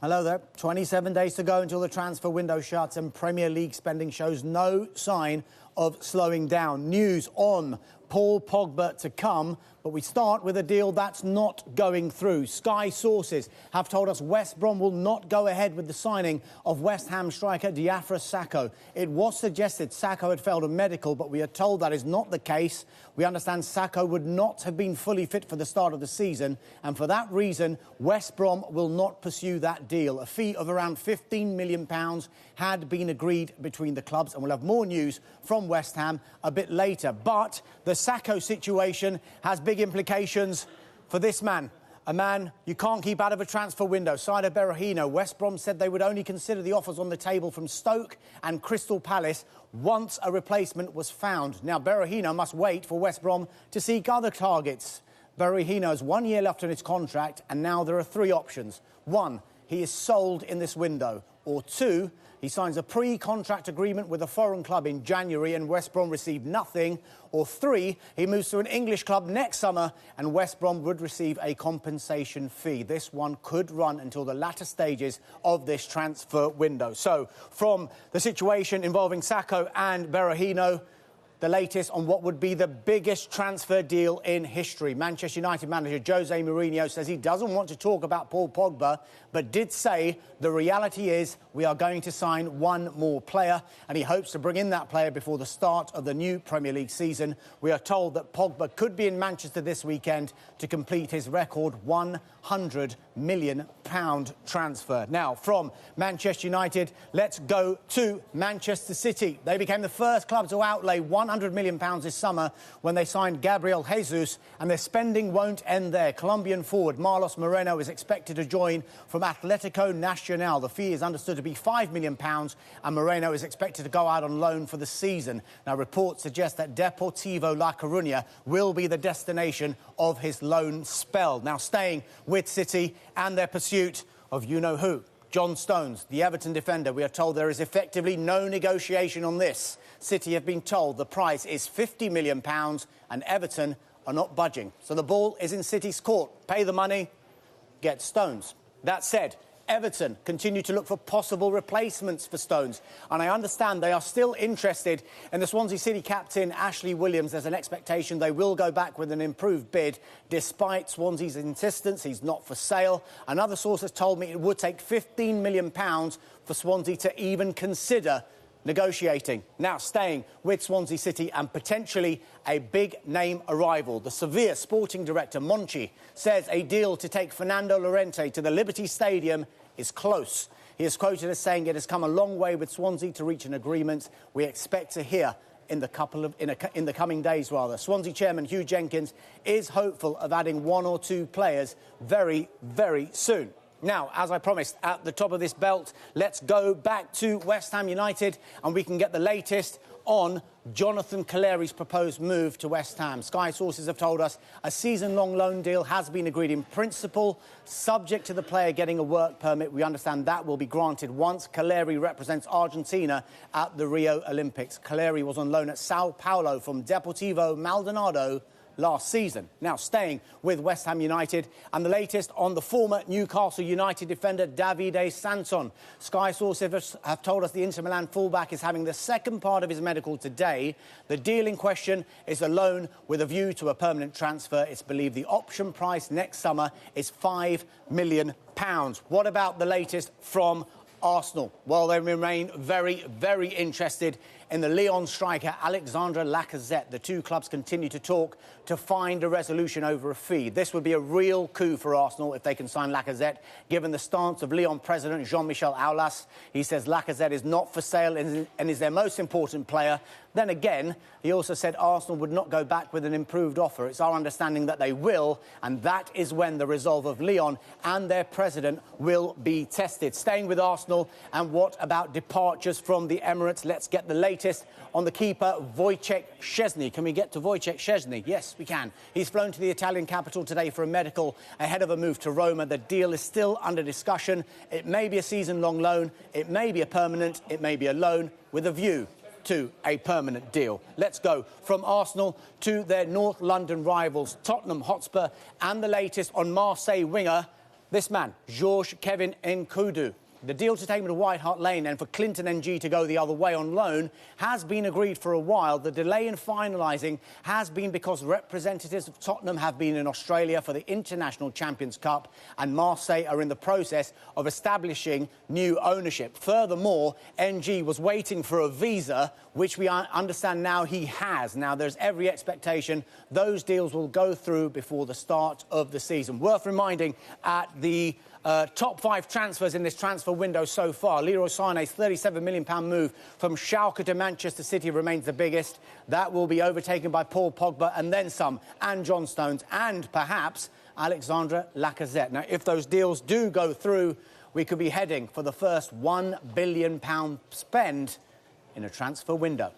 Hello there. 27 days to go until the transfer window shuts and Premier League spending shows no sign of slowing down. News on Paul Pogba to come, but we start with a deal that's not going through. Sky sources have told us West Brom will not go ahead with the signing of West Ham striker Diafra Sakho. It was suggested Sakho had failed a medical, but we are told that is not the case. We understand Sakho would not have been fully fit for the start of the season, and for that reason, West Brom will not pursue that deal. A fee of around £15 million had been agreed between the clubs, and we'll have more news from West Ham a bit later. But the Sakho situation has big implications for this man. A man you can't keep out of a transfer window. Saido Berahino. West Brom said they would only consider the offers on the table from Stoke and Crystal Palace once a replacement was found. Now, Berahino must wait for West Brom to seek other targets. Berahino has 1 year left on his contract, and now there are three options. One, he is sold in this window. Or two, he signs a pre-contract agreement with a foreign club in January and West Brom receive nothing. Or three, he moves to an English club next summer and West Brom would receive a compensation fee. This one could run until the latter stages of this transfer window. So, from the situation involving Sakho and Berahino, the latest on what would be the biggest transfer deal in history. Manchester United manager Jose Mourinho says he doesn't want to talk about Paul Pogba, but did say the reality is we are going to sign one more player, and he hopes to bring in that player before the start of the new Premier League season. We are told that Pogba could be in Manchester this weekend to complete his record £100 million transfer. Now, from Manchester United, let's go to Manchester City. They became the first club to outlay £100 million this summer when they signed Gabriel Jesus, and their spending won't end there. Colombian forward Marlos Moreno is expected to join from Atletico Nacional. The fee is understood to be £5 million, and Moreno is expected to go out on loan for the season. Now, reports suggest that Deportivo La Coruña will be the destination of his loan spell. Now, staying with City and their pursuit of you-know-who. John Stones, the Everton defender. We are told there is effectively no negotiation on this. City have been told the price is £50 million and Everton are not budging. So the ball is in City's court. Pay the money, get Stones. That said, Everton continue to look for possible replacements for Stones. And I understand they are still interested in the Swansea City captain, Ashley Williams. There's an expectation they will go back with an improved bid, despite Swansea's insistence he's not for sale. Another source has told me it would take £15 million for Swansea to even consider negotiating. Now, staying with Swansea City and potentially a big-name arrival. The Sevilla sporting director, Monchi, says a deal to take Fernando Llorente to the Liberty Stadium is close. He is quoted as saying it has come a long way with Swansea to reach an agreement. We expect to hear in the coming days. Swansea chairman Hugh Jenkins is hopeful of adding one or two players very, very soon. Now, as I promised at the top of this belt, let's go back to West Ham United and we can get the latest on Jonathan Caleri's proposed move to West Ham. Sky sources have told us a season-long loan deal has been agreed in principle, subject to the player getting a work permit. We understand that will be granted once Caleri represents Argentina at the Rio Olympics. Caleri was on loan at Sao Paulo from Deportivo Maldonado last season. Now, staying with West Ham United and the latest on the former Newcastle United defender Davide Sanson. Sky sources have told us the Inter Milan fullback is having the second part of his medical today. The deal in question is a loan with a view to a permanent transfer. It's believed the option price next summer is £5 million. What about the latest from Arsenal? Well, they remain very, very interested in the Lyon striker Alexandre Lacazette. The two clubs continue to talk to find a resolution over a fee. This would be a real coup for Arsenal if they can sign Lacazette, given the stance of Lyon president Jean-Michel Aulas. He says Lacazette is not for sale and is their most important player. Then again, he also said Arsenal would not go back with an improved offer. It's our understanding that they will, and that is when the resolve of Lyon and their president will be tested. Staying with Arsenal, and what about departures from the Emirates? Let's get the latest on the keeper, Wojciech Szczesny. Can we get to Wojciech Szczesny? Yes, we can. He's flown to the Italian capital today for a medical ahead of a move to Roma. The deal is still under discussion. It may be a season-long loan. It may be a permanent. It may be a loan with a view to a permanent deal. Let's go from Arsenal to their North London rivals, Tottenham Hotspur, and the latest on Marseille winger This man, Georges Kevin Nkoudou. The deal to take him to White Hart Lane and for Clinton NG to go the other way on loan has been agreed for a while. The delay in finalising has been because representatives of Tottenham have been in Australia for the International Champions Cup and Marseille are in the process of establishing new ownership. Furthermore, NG was waiting for a visa, which we understand now he has. Now, there's every expectation those deals will go through before the start of the season. Worth reminding at the top 5 transfers in this transfer window so far. Leroy Sané's £37 million move from Schalke to Manchester City remains the biggest. That will be overtaken by Paul Pogba and then some, and John Stones, and perhaps Alexandre Lacazette. Now, if those deals do go through, we could be heading for the first £1 billion spend in a transfer window.